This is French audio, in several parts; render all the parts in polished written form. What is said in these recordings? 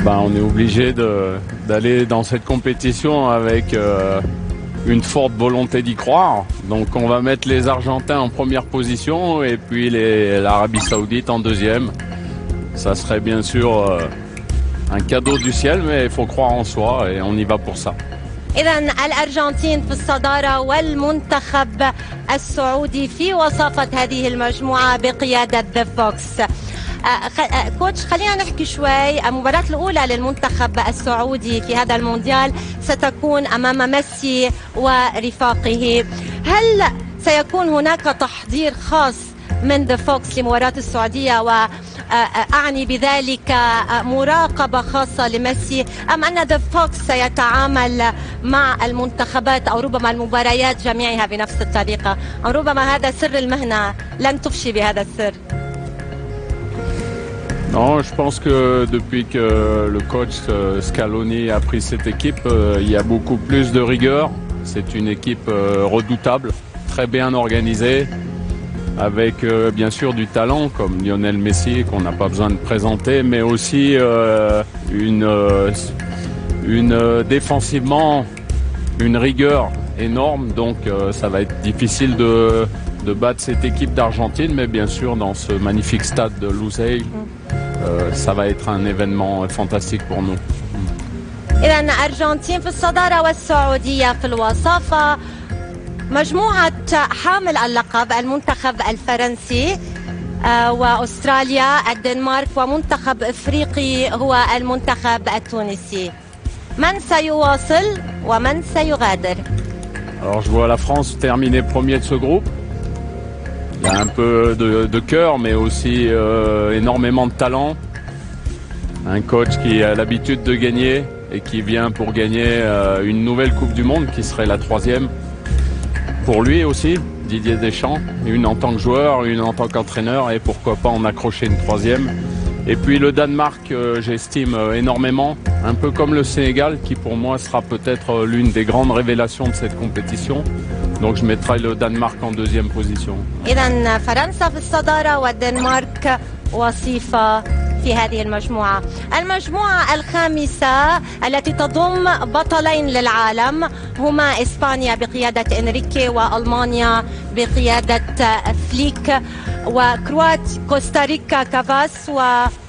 On est obligé d'aller dans cette compétition avec une forte volonté d'y croire. Donc on va mettre les Argentins en première position et puis l'Arabie Saoudite en deuxième. Ça serait bien sûr un cadeau du ciel, mais il faut croire en soi et on y va pour ça. إذا الأرجنتين في الصدارة والمنتخب السعودي في وصافة هذه المجموعة بقيادة ذا فوكس. كوتش خلينا نحكي شوي. المباراة الأولى للمنتخب السعودي في هذا المونديال ستكون أمام ميسي ورفاقه. هل سيكون هناك تحضير خاص من ذا فوكس لمباراة السعودية وأعني بذلك مراقبة خاصة لميسي، أم أن ذا فوكس سيتعامل مع المنتخبات أو ربما المباريات جميعها بنفس الطريقة؟ أو ربما هذا سر المهنة لن تفشي بهذا السر؟ Non, je pense que depuis que le coach Scaloni a pris cette équipe, il y a beaucoup plus de rigueur. C'est une équipe redoutable, très bien organisée, avec bien sûr du talent comme Lionel Messi qu'on n'a pas besoin de présenter, mais aussi défensivement une rigueur énorme. Donc ça va être difficile de battre cette équipe d'Argentine, mais bien sûr dans ce magnifique stade de Lusail, ça va être un événement fantastique pour nous. إذا الأرجنتين في الصدارة والسعودية في الوصافة. مجموعة حامل اللقب المنتخب الفرنسي وأستراليا الدنمارك ومنتخب إفريقي هو المنتخب التونسي. من سيواصل ومن سيغادر؟ Alors je vois la France terminer premier de ce groupe. Il y a un peu de cœur, mais aussi énormément de talent. Un coach qui a l'habitude de gagner et qui vient pour gagner une nouvelle Coupe du Monde qui serait la 3e. Pour lui aussi, Didier Deschamps, une en tant que joueur, une en tant qu'entraîneur et pourquoi pas en accrocher une 3e. Et puis le Danemark, j'estime énormément, un peu comme le Sénégal qui pour moi sera peut-être l'une des grandes révélations de cette compétition. Donc je mettrai le Danemark en 2e position. إذن فرنسا في الصدارة والدنمارك وصيفة في هذه المجموعة. المجموعة الخامسة التي تضم بطلين للعالم هما إسبانيا بقيادة إنريكي وألمانيا بقيادة فليك كوستاريكا كافاس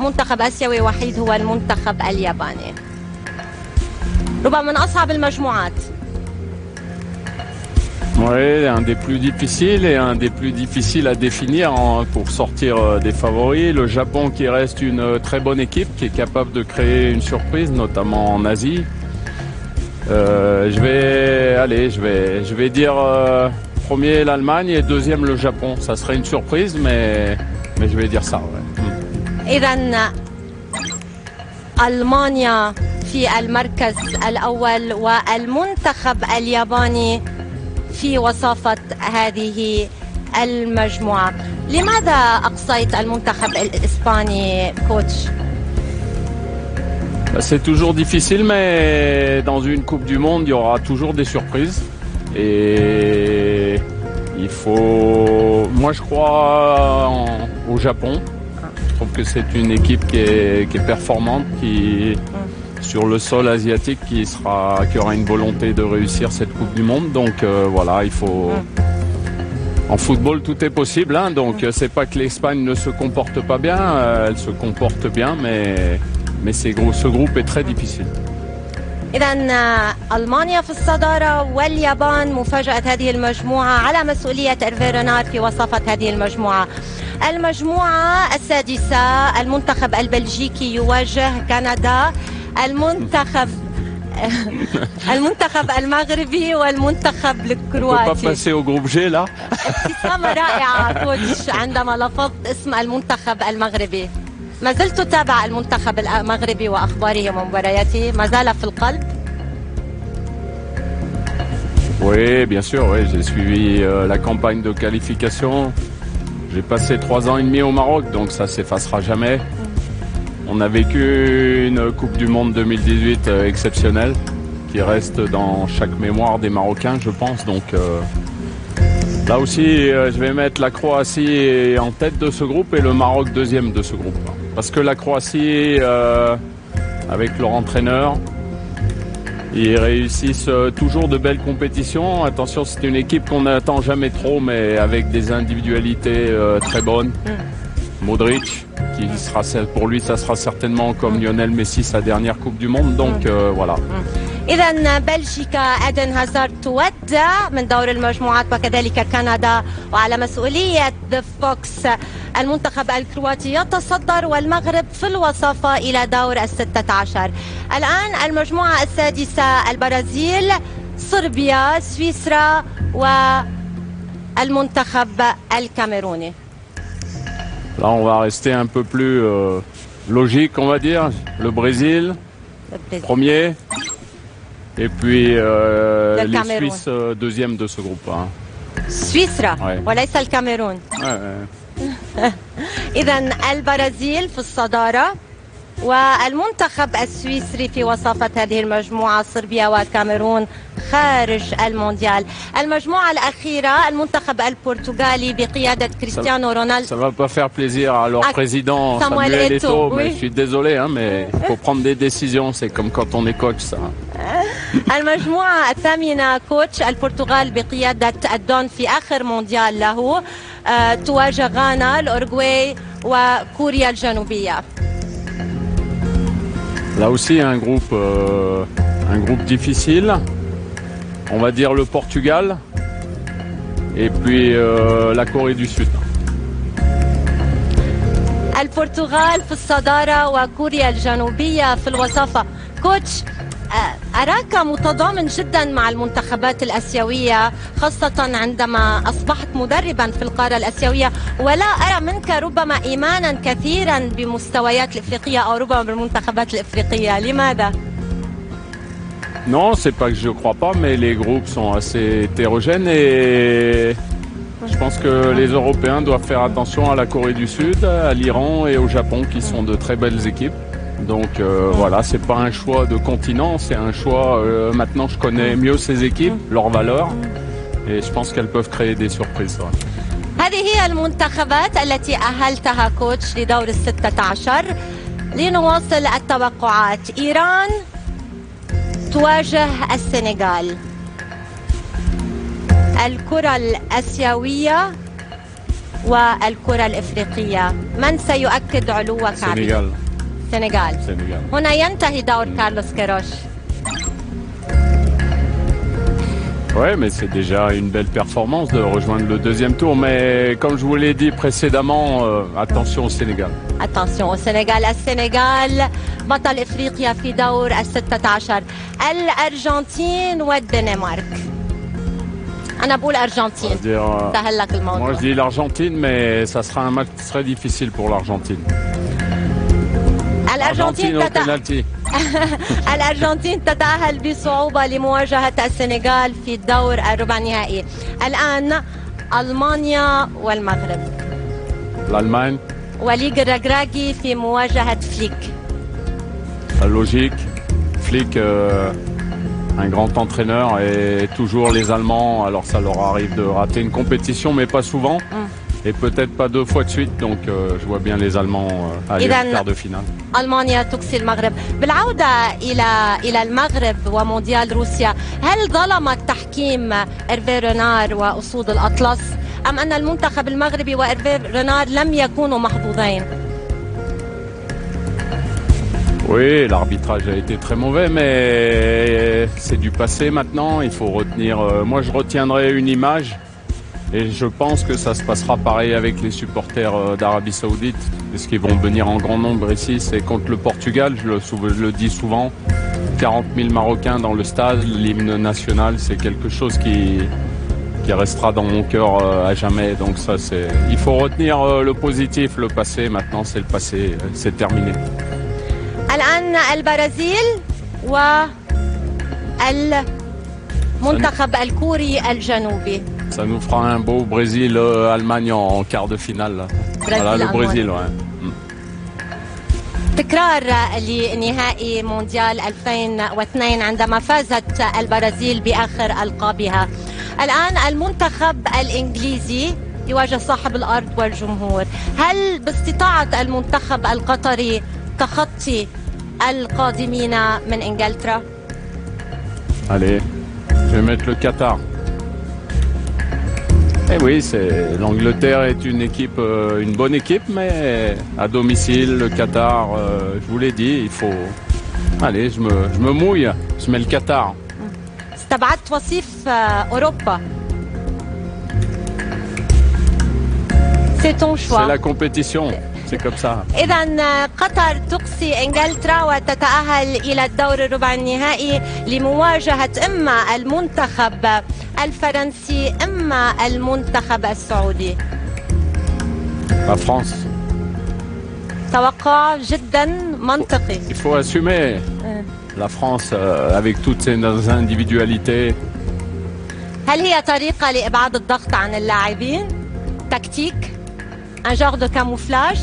ومنتخب آسيوي وحيد هو المنتخب الياباني. ربما من أصعب المجموعات. Oui, un des plus difficiles et un des plus difficiles à définir pour sortir des favoris. Le Japon qui reste une très bonne équipe, qui est capable de créer une surprise, notamment en Asie. Je vais dire premier l'Allemagne et 2e le Japon. Ça serait une surprise, mais je vais dire ça. Ouais. إذن ألمانيا في المركز الأول والمنتخب الياباني في وصافة هذه المجموعة. لماذا أقصيت المنتخب الإسباني كوتش؟ C'est toujours difficile, mais dans une Coupe du Monde, il y aura toujours des surprises. Et il faut... Moi, je crois au Japon. Je trouve que c'est une équipe qui est performante, qui... sur le sol asiatique qui aura une volonté de réussir cette Coupe du Monde. Donc voilà, il faut... En football, tout est possible. Hein, donc c'est pas que l'Espagne ne se comporte pas bien, elle se comporte bien, mais ce groupe est très difficile. إذن ألمانيا في الصدارة واليابان مفاجأة هذه المجموعة على مسؤولية إيرفي رينار في وصافة هذه المجموعة. المجموعة السادسة المنتخب البلجيكي يواجه كندا، المنتخب المغربي والمنتخب الكرواتي. On peut pas passer au groupe G là. ابتسامة رائعة كوتش عندما لفظت اسم المنتخب المغربي. ما زلت تتابع المنتخب المغربي وأخباره ومبارياته، ما زال في القلب؟ Oui, bien sûr, oui, j'ai suivi la campagne de qualification. J'ai passé 3 ans et demi au Maroc, donc ça s'effacera jamais. On a vécu une Coupe du Monde 2018 exceptionnelle qui reste dans chaque mémoire des Marocains, je pense. Donc là aussi, je vais mettre la Croatie en tête de ce groupe et le Maroc 2e de ce groupe. Parce que la Croatie avec leur entraîneur. Ils réussissent toujours de belles compétitions. Attention, c'est une équipe qu'on n'attend jamais trop, mais avec des individualités très bonnes. Modric, qui sera, pour lui, ça sera certainement comme Lionel Messi sa dernière Coupe du Monde. Donc voilà. إذا بلجيكا إيدن هازارد تودع من دور المجموعات وكذلك كندا، وعلى مسؤولية ذا فوكس المنتخب الكرواتي يتصدر والمغرب في الوصافة إلى دور ال16. الآن المجموعة السادسة البرازيل، صربيا، سويسرا والمنتخب الكاميروني. Là, on va rester un peu plus logique, on va dire. Le Brésil, premier. Et puis les Suisses, deuxième de ce groupe. Hein. سويسرا Ouais. وليس الكاميرون. إذن البرازيل في الصدارة والمنتخب السويسري في وصافة هذه المجموعة، صربيا والكاميرون خارج المونديال. المجموعة الأخيرة المنتخب البرتغالي بقيادة كريستيانو رونالدو. Ça va pas faire plaisir à leur président Samuel Samuel Eto'o, Eto'o, mais oui. je suis désolé, hein, mais il faut prendre des décisions. C'est comme quand on est coach, ça. المجموعة الثامنة كوتش البرتغال بقيادة الدون في آخر مونديال له تواجه غانا، الأورغواي وكوريا الجنوبية. Là aussi, un groupe difficile. On va dire le Portugal et puis la Corée du Sud. البرتغال في الصدارة وكوريا الجنوبية في الوصافة. كوتش، أراك متضامن جدا مع المنتخبات الأسيوية، خاصة عندما أصبحت مدربا في القارة الأسيوية، ولا أرى منك ربما إيمانا كثيرا بمستويات الإفريقية أو ربما بالمنتخبات الإفريقية. لماذا؟ Non, c'est pas que je crois pas, mais les groupes sont assez hétérogènes et je pense que les Européens doivent faire attention à la Corée du Sud, à l'Iran et au Japon qui sont de très belles équipes. Donc voilà, c'est pas un choix de continent, c'est un choix. Maintenant, je connais mieux ces équipes, leurs valeurs, et je pense qu'elles peuvent créer des surprises. Ouais. هذه هي المنتخبات التي أهلتها كوتش لدور ال16. لنواصل التوقعات. إيران تواجه السنغال. الكرة الآسيوية والكرة الإفريقية، من سيؤكد علوك عليه؟ Sénégal. السنغال. هنا ينتهي دور كارلوس كيروش. Oui, mais c'est déjà une belle performance de rejoindre le deuxième tour. Mais comme je vous l'ai dit précédemment, attention au Sénégal. Attention au Sénégal. السنغال بطل إفريقيا في دور ال16. الأرجنتين والدنمارك. أنا بقول أرجنتين. سهل لك الموضوع. Moi je dis l'Argentine, mais ça sera un match très difficile pour l'Argentine. الأرجنتين الأرجنتين تتأهل بصعوبة لمواجهة السنغال في الدور الربع النهائي. الآن ألمانيا والمغرب. L'Allemagne. وليج الرجراجي في مواجهة فليك. La logique. Flick, un grand entraîneur, et toujours les Allemands. Alors ça leur arrive de rater une compétition, mais pas souvent. Et peut-être pas 2 fois de suite, donc je vois bien les Allemands aller en quart de finale. ألمانيا تكسي المغرب. بالعودة إلى المغرب ومونديال روسيا، هل ظلم التحكيم إيرفي رينار وأسود الأطلس، أم أن المنتخب المغربي وإيرفي رينار لم يكونوا محظوظين؟ Oui, l'arbitrage a été très mauvais, mais c'est du passé maintenant. Il faut retenir. Moi, je retiendrai une image. Et je pense que ça se passera pareil avec les supporters d'Arabie Saoudite, parce qu'ils vont venir en grand nombre ici. C'est contre le Portugal, je le dis souvent. 40 000 Marocains dans le stade, l'hymne national, c'est quelque chose qui restera dans mon cœur à jamais. Donc ça, il faut retenir le positif, le passé. Maintenant, c'est le passé, c'est terminé. الآن البرازيل والمنتخب الكوري الجنوبي. Ça nous fera un beau Brésil-Allemagne en quart de finale. Voilà, le Brésil, ouais. تكرار لنهائي مونديال 2002 عندما فازت البرازيل بآخر ألقابها. الآن المنتخب الإنجليزي يواجه صاحب الأرض والجمهور. هل باستطاعة المنتخب القطري تخطي القادمين من إنجلترا؟ Allez, je vais mettre le Qatar. Eh oui, l'Angleterre est une équipe, une bonne équipe, mais à domicile, le Qatar, je vous l'ai dit, il faut... Allez, je me mouille, je mets le Qatar. استبعدت وصيف أوروبا. C'est ton choix. C'est la compétition, c'est comme ça. إذا قطر تقصي إنجلترا وتتأهل إلى الدور الربع النهائي لمواجهة إما المنتخب الفرنسي إما المنتخب السعودي. La France. توقع جدا منطقي. Il faut assumer. La France, avec toutes ses individualités. هل هي طريقة لإبعاد الضغط عن اللاعبين؟ تكتيك؟ Un genre de camouflage?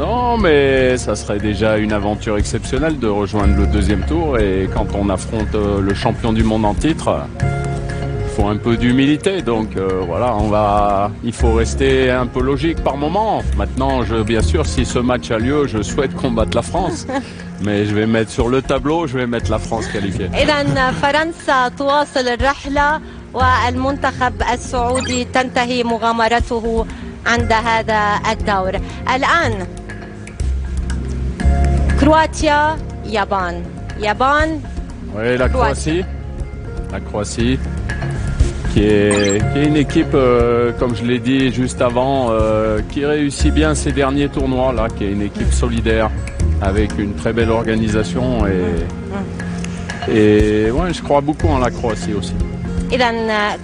Non, mais ça serait déjà une aventure exceptionnelle de rejoindre le deuxième tour. Et quand on affronte le champion du monde en titre, il faut un peu d'humilité. Donc voilà, il faut rester un peu logique par moment. Maintenant, bien sûr, si ce match a lieu, je souhaite combattre la France. Mais je vais mettre sur le tableau, je vais mettre la France qualifiée. إذا فرنسا تواصل الرحلة والمنتخب السعودي تنتهي مغامرته عند هذا الدور. الآن كرواتيا يابان. Oui, la Croatie. La Croatie. Qui est une équipe, comme je l'ai dit juste avant, qui réussit bien ses derniers tournois, là, qui est une équipe solidaire, avec une très belle organisation. Et ouais, je crois beaucoup en la Croatie aussi. إذا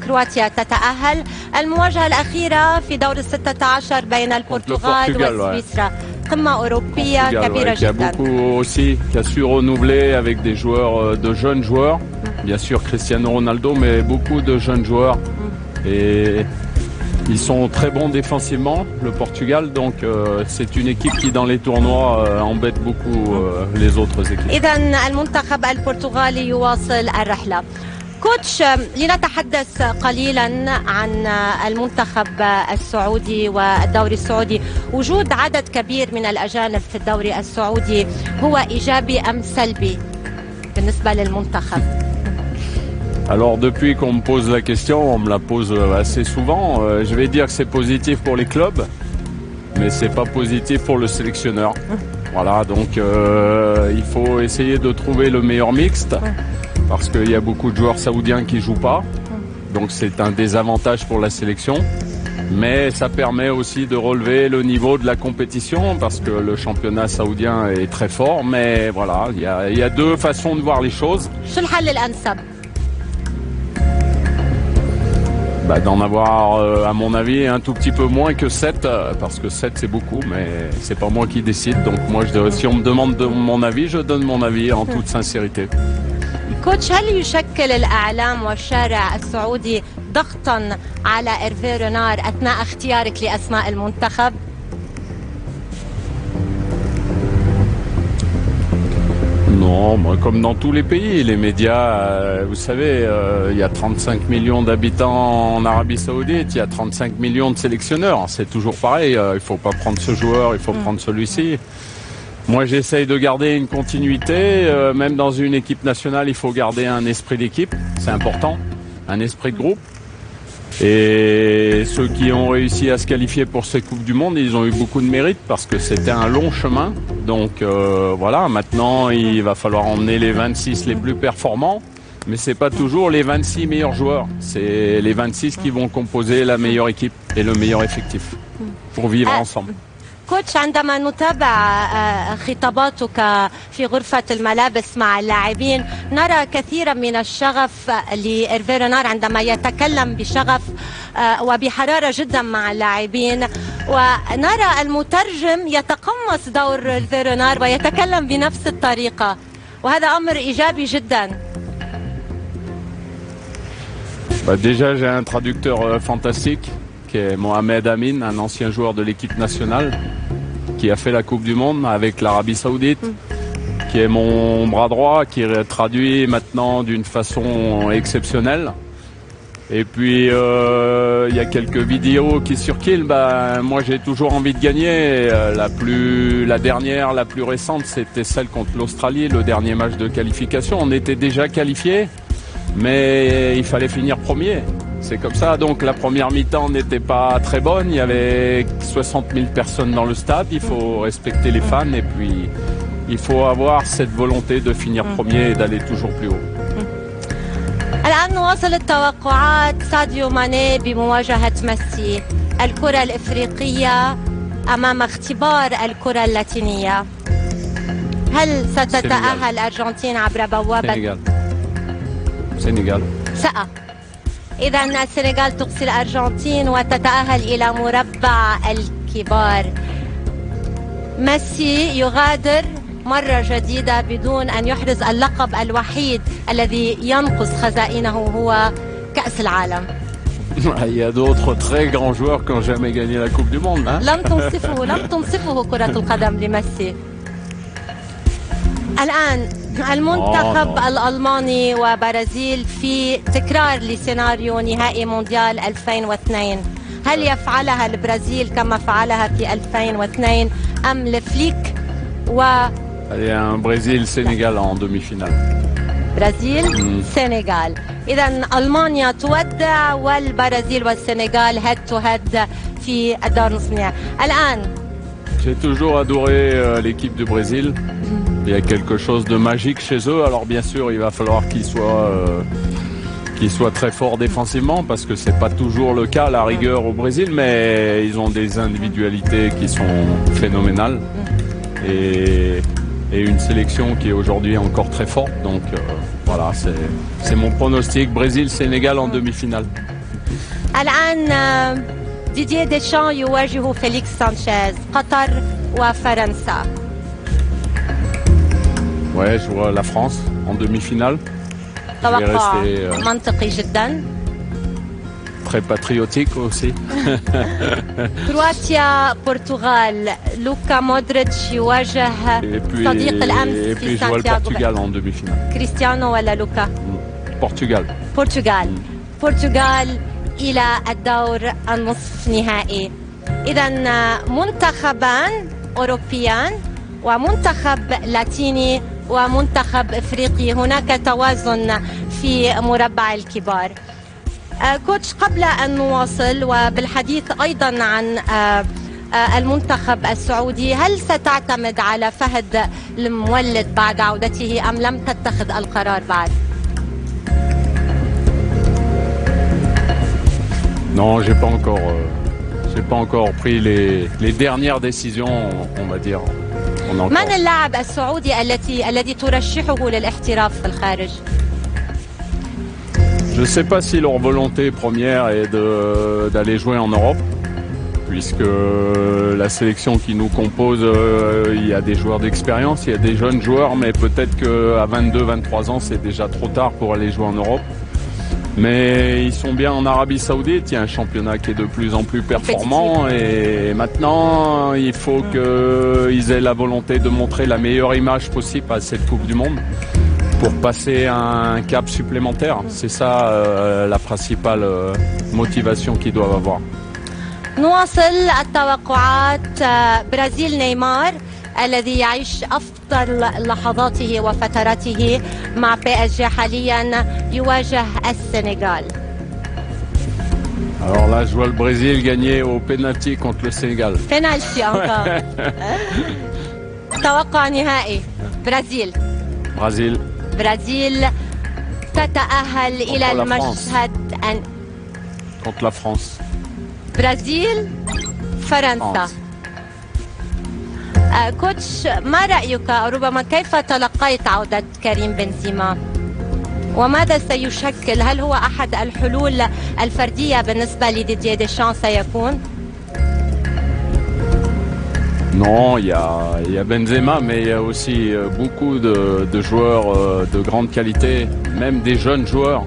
كرواتيا تتأهل. المواجهة الأخيرة في دور 16 بين البرتغال وسويسرا. قمة أوروبية كبيرة جدا. Il y a beaucoup aussi qui a su renouveler avec des joueurs, de jeunes joueurs. Bien sûr Cristiano Ronaldo, mais beaucoup de jeunes joueurs. Et ils sont très bons défensivement, le Portugal. Donc c'est une équipe qui dans les tournois embête beaucoup les autres équipes. إذا المنتخب البرتغالي يواصل الرحلة. كوتش، لنتحدث قليلا عن المنتخب السعودي والدوري السعودي. وجود عدد كبير من الأجانب في الدوري السعودي هو إيجابي أم سلبي بالنسبة للمنتخب؟ Alors depuis qu'on me pose la question, on me la pose assez souvent, je vais dire que c'est positif pour les clubs, mais c'est pas positif pour le sélectionneur. Voilà, donc il faut essayer de trouver le meilleur mixte. Parce qu'il y a beaucoup de joueurs saoudiens qui ne jouent pas. Donc c'est un désavantage pour la sélection. Mais ça permet aussi de relever le niveau de la compétition parce que le championnat saoudien est très fort. Mais voilà, il y a deux façons de voir les choses. شو الحل الأنسب؟ D'en avoir, à mon avis, un tout petit peu moins que 7, parce que 7 c'est beaucoup, mais c'est pas moi qui décide. Donc moi, si on me demande mon avis, je donne mon avis en toute sincérité. كوتش، هل يشكل الإعلام والشارع السعودي ضغطا على إيرفي رينار أثناء اختيارك لأسماء المنتخب؟ Non, moi, comme dans tous les pays, les médias, vous savez, il y a 35 millions d'habitants en Arabie Saoudite, il y a 35 millions de sélectionneurs. C'est toujours pareil, il ne faut pas prendre ce joueur, il faut prendre celui-ci. Moi, j'essaye de garder une continuité. Même dans une équipe nationale, il faut garder un esprit d'équipe. C'est important, un esprit de groupe. Et ceux qui ont réussi à se qualifier pour cette Coupe du Monde, ils ont eu beaucoup de mérite parce que c'était un long chemin. Donc voilà, maintenant, il va falloir emmener les 26 les plus performants. Mais ce n'est pas toujours les 26 meilleurs joueurs. C'est les 26 qui vont composer la meilleure équipe et le meilleur effectif pour vivre ensemble. كوتش، عندما نتابع خطاباتك في غرفة الملابس مع اللاعبين نرى كثيرا من الشغف لإيرفي رينار عندما يتكلم بشغف وبحرارة جدا مع اللاعبين، ونرى المترجم يتقمص دور إيرفي رينار ويتكلم بنفس الطريقة، وهذا أمر إيجابي جدا. Déjà, j'ai un traducteur fantastique qui est Mohamed Amin, un ancien joueur de l'équipe nationale qui a fait la Coupe du Monde avec l'Arabie Saoudite, qui est mon bras droit, qui traduit maintenant d'une façon exceptionnelle. Et puis il y a quelques vidéos qui circulent. Moi j'ai toujours envie de gagner. La dernière, la plus récente, c'était celle contre l'Australie, le dernier match de qualification. On était déjà qualifiés, mais il fallait finir premier. C'est comme ça. Donc la première mi-temps n'était pas très bonne. Il y avait 60 000 personnes dans le stade. Il faut respecter les fans et puis il faut avoir cette volonté de finir premier et d'aller toujours plus haut. الآن واصلت توقعات ساديو ماني بمواجهة ميسي الكرة الإفريقية أمام اختبار الكرة اللاتينية. هل ستتأهل الأرجنتين عبر بوابة سنغال؟ إذا السنغال تقصي الأرجنتين وتتأهل إلى مربع الكبار. ميسي يغادر مرة جديدة بدون أن يحرز اللقب الوحيد الذي ينقص خزائنه هو كأس العالم. Il y a d'autres très grands joueurs qui n'ont jamais gagné la Coupe du Monde. Hein? لم تنصفه كرة القدم لميسي. الآن المنتخب الألماني وبرازيل في تكرار لسيناريو نهائي مونديال 2002. هل يفعلها البرازيل كما فعلها في 2002 أم لفليك Il y a un Brésil-Sénégal en demi-finale. برازيل-سنغال. إذا ألمانيا تودع والبرازيل والسنغال هيد تو هيد في الدور نصف النهائي. الآن J'ai toujours adoré l'équipe du Brésil. Il y a quelque chose de magique chez eux. Alors bien sûr, il va falloir qu'ils soient très forts défensivement parce que c'est pas toujours le cas à la rigueur au Brésil, mais ils ont des individualités qui sont phénoménales et une sélection qui est aujourd'hui encore très forte. Donc voilà, c'est mon pronostic. Brésil-Sénégal en demi-finale. الآن ديدييه ديشان يواجه فيليكس سانشيز قطر وفرنسا. Ouais, je vois la France en demi-finale. توقع منطقي جدا. Très patriotique aussi. كرواتيا برتغال لوكا مودريتش يواجه صديق الأمس في سانتياغو. Portugal en demi-finale. كريستيانو ولا لوكا؟ برتغال إلى الدور النصف نهائي. إذا منتخبان أوروبيان ومنتخب لاتيني ومنتخب إفريقي. هناك توازن في مربع الكبار. كوتش، قبل أن نواصل وبالحديث أيضا عن المنتخب السعودي، هل ستعتمد على فهد المولد بعد عودته أم لم تتخذ القرار بعد؟ Non, j'ai pas encore pris les dernières décisions, on va dire. من اللاعب السعودي الذي ترشحه للاحتراف في الخارج؟ Je ne sais pas si leur volonté première est d'aller jouer en Europe, puisque la sélection qui nous compose, il y a des joueurs d'expérience, il y a des jeunes joueurs, mais peut-être qu'à 22-23 ans, c'est déjà trop tard pour aller jouer en Europe. Mais ils sont bien en Arabie Saoudite, il y a un championnat qui est de plus en plus performant et maintenant il faut qu'ils aient la volonté de montrer la meilleure image possible à cette Coupe du Monde pour passer un cap supplémentaire. C'est ça la principale motivation qu'ils doivent avoir. نواصل التوقعات. برازيل نيمار الذي يعيش أفضل لحظاته وفتراته مع PSG حاليا يواجه السنغال. Alors là, je vois le Brésil gagner au penalty contre le Sénégal. Penalty encore. توقع نهائي. برازيل تتأهل إلى المشهد contre la France. برازيل فرنسا. كوتش، ما رأيك ربما كيف تلقيت عودة كريم بنزيما وماذا سيشكل؟ هل هو أحد الحلول الفردية بالنسبة لديدييه ديشان سيكون؟ Non, il y a Benzema, mais il y a aussi beaucoup de joueurs de grande qualité, même des jeunes joueurs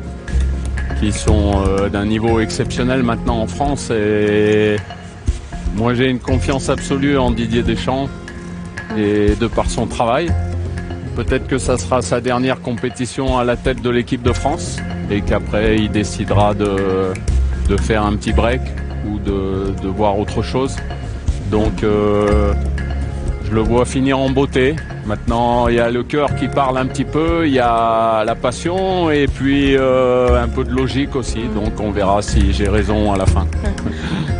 qui sont d'un niveau exceptionnel maintenant en France. Et moi, j'ai une confiance absolue en Didier Deschamps et de par son travail. Peut-être que ça sera sa dernière compétition à la tête de l'équipe de France. et qu'après il décidera de faire un petit break ou de voir autre chose. Donc je le vois finir en beauté. Maintenant, il y a le cœur qui parle un petit peu, il y a la passion et puis un peu de logique aussi. Donc on verra si j'ai raison à la fin.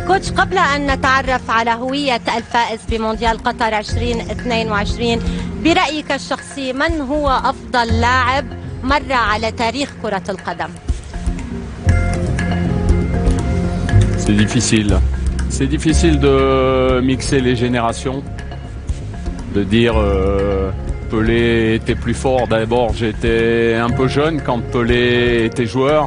كوتش، قبل أن نتعرف على هوية الفائز بمونديال قطر 2022 برأيك الشخصي من هو أفضل لاعب مر على تاريخ كرة القدم؟ C'est difficile. C'est difficile de mixer les générations, de dire Pelé était plus fort. D'abord, j'étais un peu jeune quand Pelé était joueur,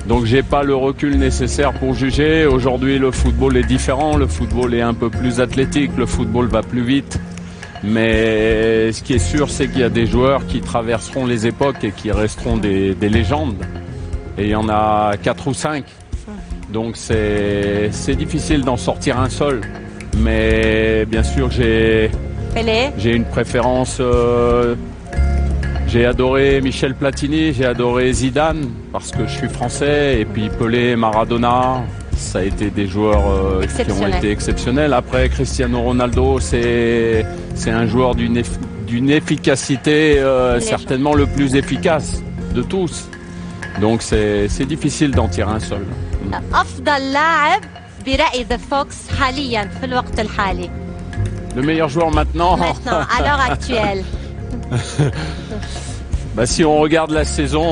donc j'ai pas le recul nécessaire pour juger. Aujourd'hui, le football est différent, le football est un peu plus athlétique, le football va plus vite. Mais ce qui est sûr, c'est qu'il y a des joueurs qui traverseront les époques et qui resteront des légendes. Et il y en a 4 ou 5. Donc c'est difficile d'en sortir un seul. Mais bien sûr, j'ai une préférence. J'ai adoré Michel Platini, j'ai adoré Zidane parce que je suis français. Et puis Pelé, Maradona, ça a été des joueurs qui ont été exceptionnels. Après, Cristiano Ronaldo, c'est un joueur d'une efficacité certainement le plus efficace de tous. Donc c'est difficile d'en tirer un seul. أفضل لاعب برأي The Fox حاليا في الوقت الحالي. Le meilleur joueur maintenant. Maintenant, à l'heure actuelle. Bah, si on regarde la saison,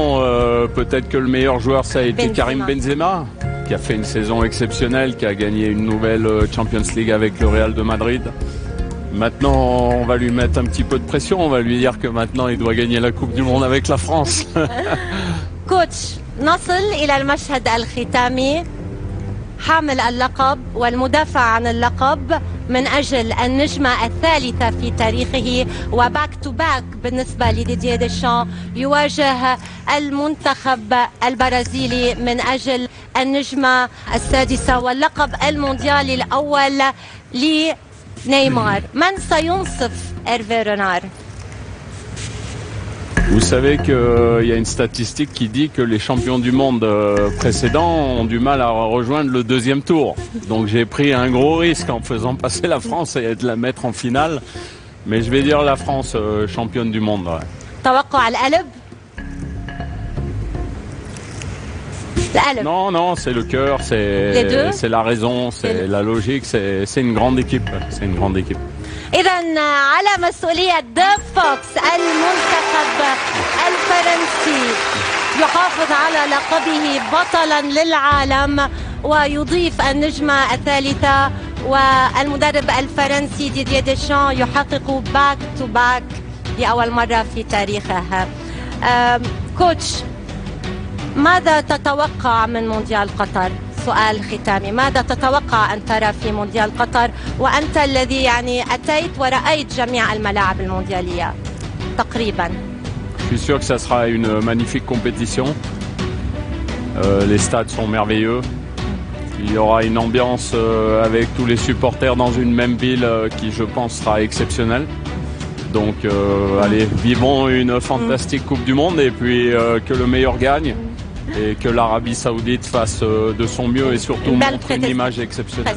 peut-être que le meilleur joueur ça a été Karim Benzema, qui a fait une saison exceptionnelle, qui a gagné une nouvelle Champions League avec le Real de Madrid. Maintenant, on va lui mettre un petit peu de pression, on va lui dire que maintenant il doit gagner la Coupe du Monde avec la France. كوتش، نصل إلى المشهد الختامي. حامل اللقب والمدافع عن اللقب من أجل النجمة الثالثة في تاريخه وباك تو باك بالنسبة لديدييه ديشان يواجه المنتخب البرازيلي من أجل النجمة السادسة واللقب المونديالي الأول لنيمار. من سينصف هيرفي رينار؟ Vous savez qu'il y a une statistique qui dit que les champions du monde précédents ont du mal à rejoindre le deuxième tour. Donc j'ai pris un gros risque en faisant passer la France et de la mettre en finale. Mais je vais dire la France championne du monde. Ouais. توقع القلب؟ القلب. Non, c'est le cœur, c'est la raison, c'est la logique, c'est une grande équipe. C'est une grande équipe. إذا على مسؤولية The Fox المنتخب الفرنسي يحافظ على لقبه بطلا للعالم ويضيف النجمة الثالثة، والمدرب الفرنسي ديدييه ديشان يحقق باك تو باك لأول مرة في تاريخه. كوتش، ماذا تتوقع من مونديال قطر؟ سؤال ختامي، ماذا تتوقع أن ترى في مونديال قطر وأنت الذي يعني أتيت ورأيت جميع الملاعب المونديالية تقريبا؟ Je suis sûr que ça sera une magnifique compétition. Les stades sont merveilleux. Il y aura une ambiance avec tous les supporters dans une même ville qui, je pense, sera exceptionnelle. Donc, allez, vivons une fantastique Coupe du Monde et puis que le meilleur gagne. Et que l'Arabie Saoudite fasse de son mieux et surtout montre une image exceptionnelle.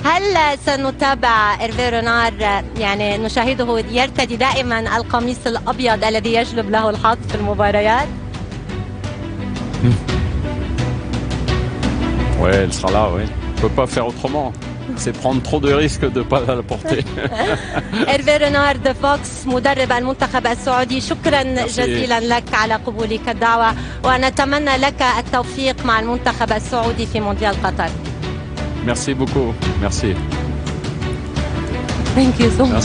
هل سنتابع هيرفي رينار؟ يعني نشاهده يرتدي دائما القميص الأبيض الذي يجلب له الحظ في المباريات؟ Ouais, elle sera là, oui. On ne peut pas faire autrement. C'est prendre trop de risques de ne pas la porter. هيرفي رينار The Fox مدرب المنتخب السعودي، شكرا جزيلا لك على قبولك الدعوة ونتمنى لك التوفيق مع المنتخب السعودي في مونديال قطر. Merci beaucoup. Merci. Thank you so much.